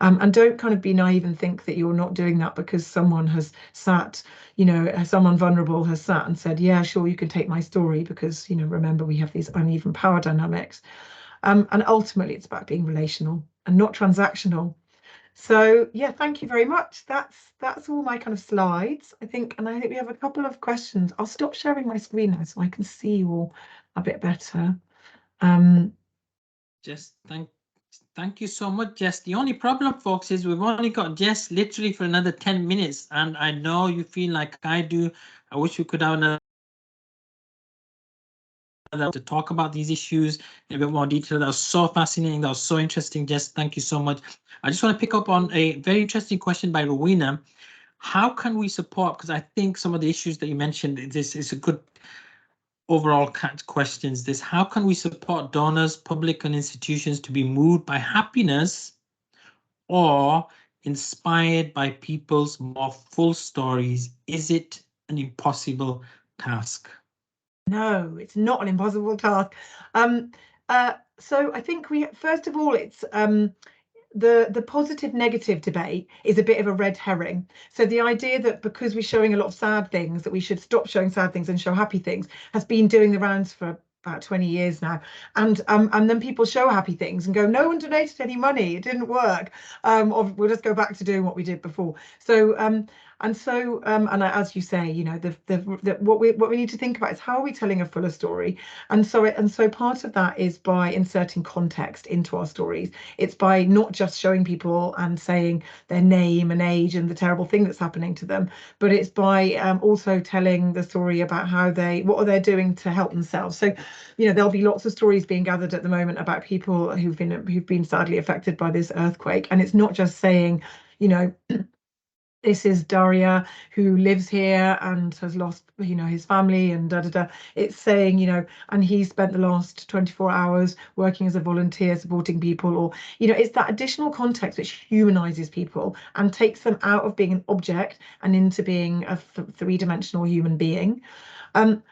And don't kind of be naive and think that you're not doing that because someone has sat, you know, someone vulnerable has sat and said, yeah, sure, you can take my story, because, you know, remember, we have these uneven power dynamics. And ultimately, it's about being relational and not transactional. So yeah, thank you very much. That's all my kind of slides, I think. And I think we have a couple of questions. I'll stop sharing my screen now so I can see you all a bit better.
Just thank you so much, Jess. The only problem, folks, is we've only got Jess literally for another 10 minutes. And I know you feel like I do. I wish we could have another to talk about these issues in a bit more detail. That was so fascinating. That was so interesting, Jess. Thank you so much. I just want to pick up on a very interesting question by Rowena. How can we support? Because I think some of the issues that you mentioned, this is a good overall questions. This, how can we support donors, public and institutions to be moved by happiness or inspired by people's more full stories? Is it an impossible task?
No, it's not an impossible task. So I think first of all, it's the positive negative debate is a bit of a red herring. So the idea that because we're showing a lot of sad things, that we should stop showing sad things and show happy things, has been doing the rounds for about 20 years now. And then people show happy things and go, no one donated any money, it didn't work. Or we'll just go back to doing what we did before. So as you say, you know, what we need to think about is how are we telling a fuller story? And so part of that is by inserting context into our stories. It's by not just showing people and saying their name and age and the terrible thing that's happening to them, but it's by also telling the story about what are they doing to help themselves. So, you know, there'll be lots of stories being gathered at the moment about people who've been sadly affected by this earthquake, and it's not just saying, you know, this is Daria who lives here and has lost, you know, his family and da da da. It's saying, you know, and he spent the last 24 hours working as a volunteer supporting people, or, you know, it's that additional context which humanizes people and takes them out of being an object and into being a three-dimensional human being.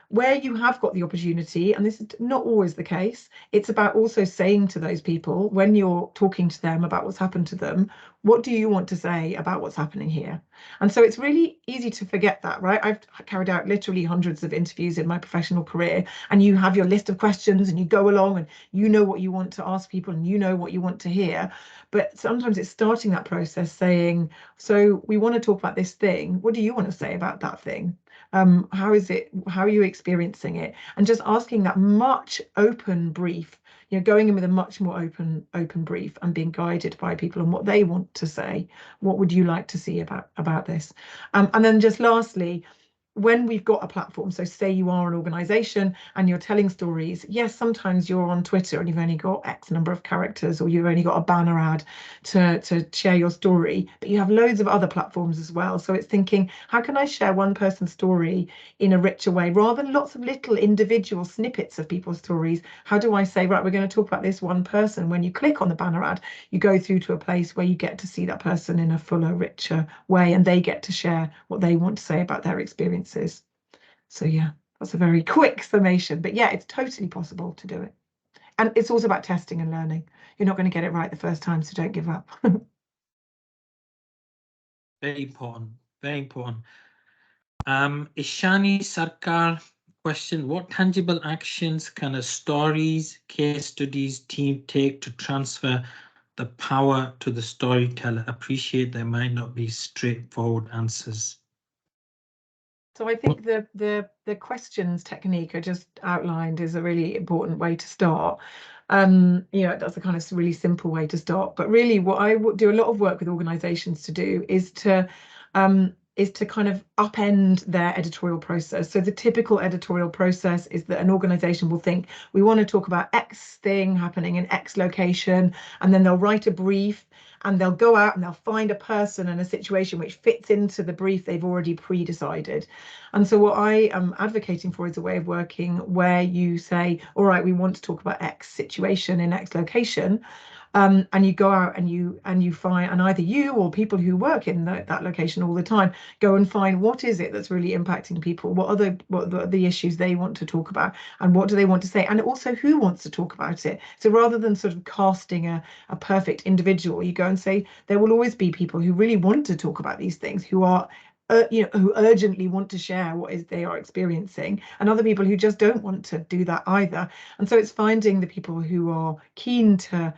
Where you have got the opportunity, and this is not always the case, it's about also saying to those people, when you're talking to them about what's happened to them, what do you want to say about what's happening here? And so it's really easy to forget that, right? I've carried out literally hundreds of interviews in my professional career, and you have your list of questions and you go along and you know what you want to ask people and you know what you want to hear. But sometimes it's starting that process saying, so we want to talk about this thing. What do you want to say about that thing? How are you experiencing it? And just asking that much open brief, you know, going in with a much more open brief and being guided by people and what they want to say. What would you like to see about this? And then just lastly, when we've got a platform, so say you are an organization and you're telling stories, yes, sometimes you're on Twitter and you've only got X number of characters, or you've only got a banner ad to share your story, but you have loads of other platforms as well. So it's thinking, how can I share one person's story in a richer way rather than lots of little individual snippets of people's stories? How do I say, right, we're going to talk about this one person? When you click on the banner ad, you go through to a place where you get to see that person in a fuller, richer way, and they get to share what they want to say about their experiences. So yeah, that's a very quick summation, but yeah, it's totally possible to do it. And it's also about testing and learning. You're not going to get it right the first time, so don't give up.
Very important, very important. Ishani Sarkar question, what tangible actions can a stories, case studies team take to transfer the power to the storyteller? Appreciate there might not be straightforward answers.
So I think the questions technique I just outlined is a really important way to start. That's a kind of really simple way to start. But really, what I do a lot of work with organisations to do is to kind of upend their editorial process. So the typical editorial process is that an organisation will think, we want to talk about X thing happening in X location, and then they'll write a brief, and they'll go out and they'll find a person and a situation which fits into the brief they've already pre-decided. And so what I am advocating for is a way of working where you say, all right, we want to talk about X situation in X location. And you go out and you find, and either you or people who work in that location all the time go and find what is it that's really impacting people, what are the issues they want to talk about, and what do they want to say, and also who wants to talk about it. So rather than sort of casting a perfect individual, you go and say there will always be people who really want to talk about these things, who are who urgently want to share what is they are experiencing, and other people who just don't want to do that either. And so it's finding the people who are keen to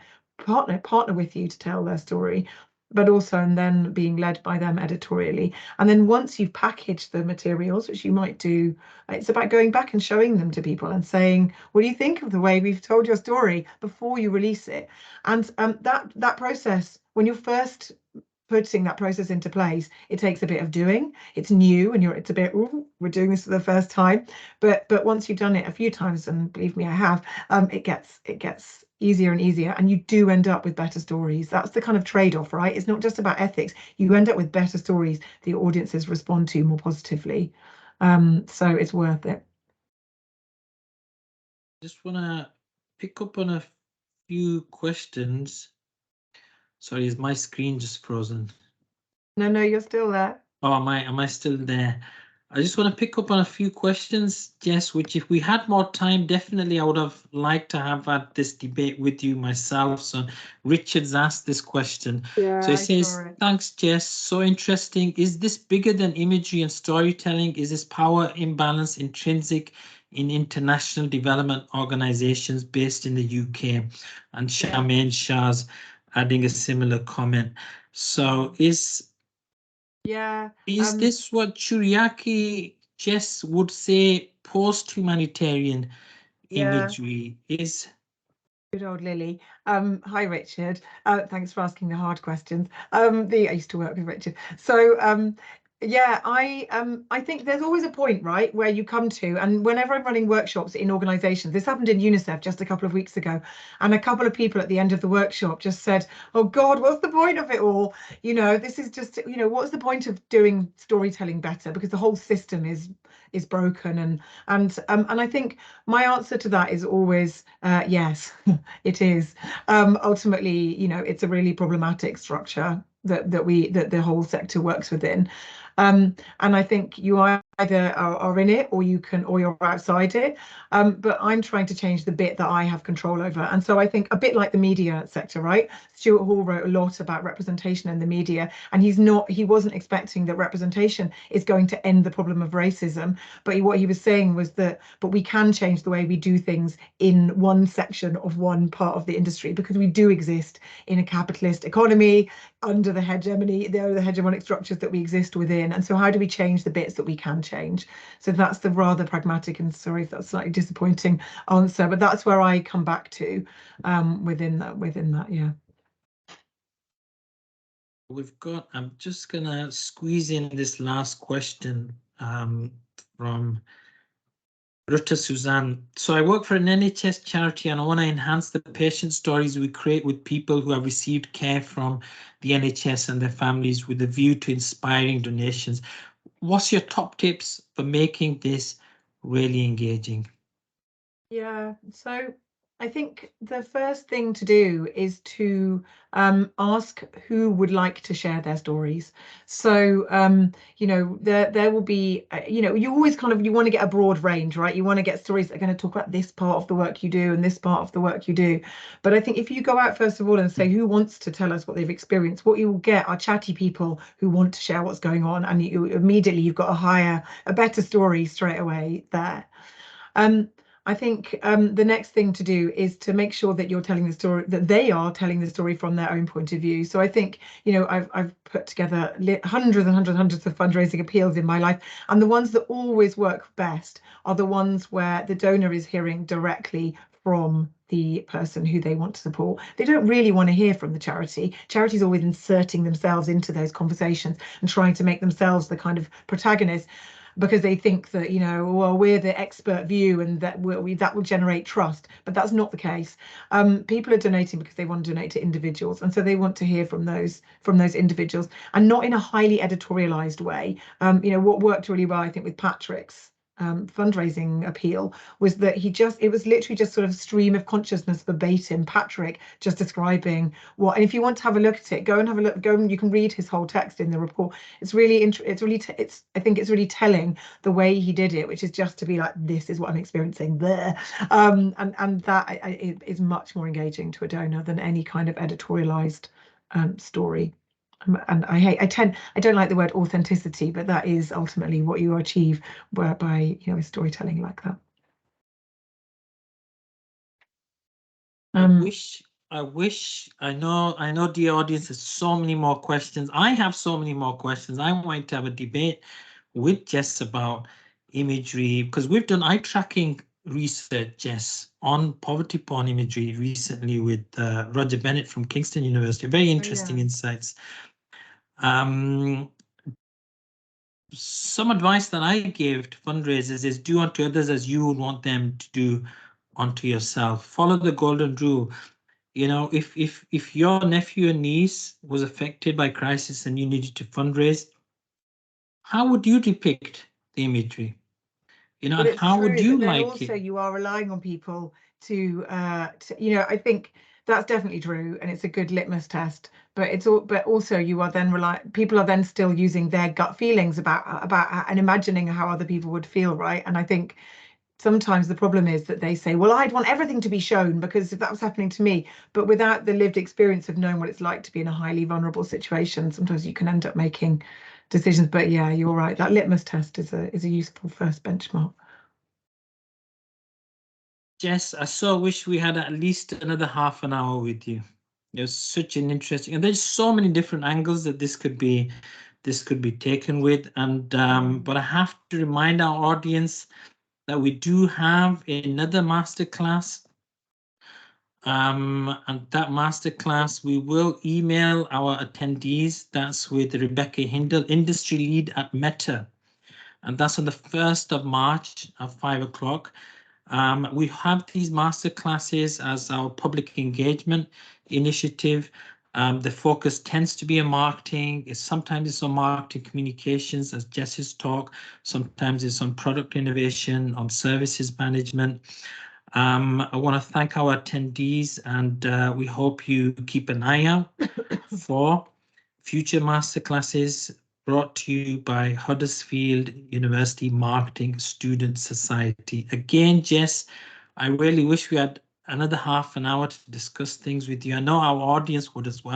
partner with you to tell their story, but also and then being led by them editorially. And then once you've packaged the materials, which you might do, it's about going back and showing them to people and saying, what do you think of the way we've told your story, before you release it? And that process, when you're first putting that process into place, it takes a bit of doing. It's new, and it's a bit, ooh, we're doing this for the first time. But once you've done it a few times, and believe me, I have, it gets easier and easier, and you do end up with better stories. That's the kind of trade-off, right? It's not just about ethics. You end up with better stories the audiences respond to more positively. So it's worth it.
Just want to pick up on a few questions. Sorry, is my screen just frozen?
No, you're still there.
Oh, am I still there? I just want to pick up on a few questions, Jess, which if we had more time, definitely I would have liked to have had this debate with you myself. So Richard's asked this question.
Yeah,
so he
I
says,
saw it.
thanks, Jess. So interesting. Is this bigger than imagery and storytelling? Is this power imbalance intrinsic in international development organizations based in the UK? And Charmaine Shah's adding a similar comment. So is this what Churiaki Jess would say post-humanitarian imagery is?
Good old Lily. Hi, Richard. Thanks for asking the hard questions. I used to work with Richard. So yeah, I think there's always a point, right, where you come to, and whenever I'm running workshops in organizations, this happened in UNICEF just a couple of weeks ago, and a couple of people at the end of the workshop just said, oh God, what's the point of it all? This is just, what's the point of doing storytelling better, because the whole system is broken. And I think my answer to that is always yes, it is. Ultimately, it's a really problematic structure that the whole sector works within. And I think you either are in it, or you're outside it. But I'm trying to change the bit that I have control over. And so I think a bit like the media sector, right? Stuart Hall wrote a lot about representation in the media, and he wasn't expecting that representation is going to end the problem of racism. But what he was saying was that, but we can change the way we do things in one section of one part of the industry, because we do exist in a capitalist economy under the hegemony, the hegemonic structures that we exist within. And so how do we change the bits that we can change? So that's the rather pragmatic, and sorry if that's slightly disappointing answer, but that's where I come back to within that, yeah.
I'm just gonna squeeze in this last question. from Ruta Suzanne. So I work for an NHS charity and I want to enhance the patient stories we create with people who have received care from the NHS and their families with a view to inspiring donations. What's your top tips for making this really engaging?
Yeah, so I think the first thing to do is to ask who would like to share their stories. So there will be you always you want to get a broad range, right? You want to get stories that are going to talk about this part of the work you do and this part of the work you do. But I think if you go out first of all and say who wants to tell us what they've experienced, what you will get are chatty people who want to share what's going on, and you've got a better story straight away there. I think the next thing to do is to make sure that you're telling the story, that they are telling the story from their own point of view. So I think, I've put together hundreds of fundraising appeals in my life, and the ones that always work best are the ones where the donor is hearing directly from the person who they want to support. They don't really want to hear from the charity. Charity's always inserting themselves into those conversations and trying to make themselves the kind of protagonist, because they think that, well, we're the expert view and that that will generate trust. But that's not the case. People are donating because they want to donate to individuals, and so they want to hear from those individuals, and not in a highly editorialized way. What worked really well, I think, with Patrick's fundraising appeal was that it was literally just sort of stream of consciousness verbatim, Patrick just describing what. And if you want to have a look at it, go and have a look. You can read his whole text in the report. It's really I think it's really telling the way he did it, which is just to be like, this is what I'm experiencing there, and that is much more engaging to a donor than any kind of editorialized story. And I don't like the word authenticity, but that is ultimately what you achieve by storytelling like that.
I know, dear audience, there's so many more questions. I have so many more questions. I want to have a debate with Jess about imagery, because we've done eye tracking research, Jess, on poverty porn imagery recently with Roger Bennett from Kingston University. Very interesting insights. Some advice that I give to fundraisers is do unto others as you would want them to do unto yourself. Follow the golden rule. If your nephew or niece was affected by crisis and you needed to fundraise, how would you depict the imagery? And how would you like it?
You are relying on people to I think that's definitely true, and it's a good litmus test. But also you are then people are then still using their gut feelings about and imagining how other people would feel, right? And I think sometimes the problem is that they say, well, I'd want everything to be shown because if that was happening to me, but without the lived experience of knowing what it's like to be in a highly vulnerable situation, sometimes you can end up making decisions. But yeah, you're right. That litmus test is a useful first benchmark.
Jess, I so wish we had at least another half an hour with you. It's such an interesting, and there's so many different angles that this could be taken with. And but I have to remind our audience that we do have another masterclass. And that masterclass, we will email our attendees. That's with Rebecca Hindle, industry lead at Meta. And that's on the 1st of March at 5 o'clock. We have these masterclasses as our public engagement initiative. The focus tends to be on marketing. Sometimes it's on marketing communications, as Jess's talk. Sometimes it's on product innovation, on services management. I want to thank our attendees, and we hope you keep an eye out for future masterclasses brought to you by Huddersfield University Marketing Student Society. Again, Jess, I really wish we had another half an hour to discuss things with you. I know our audience would as well.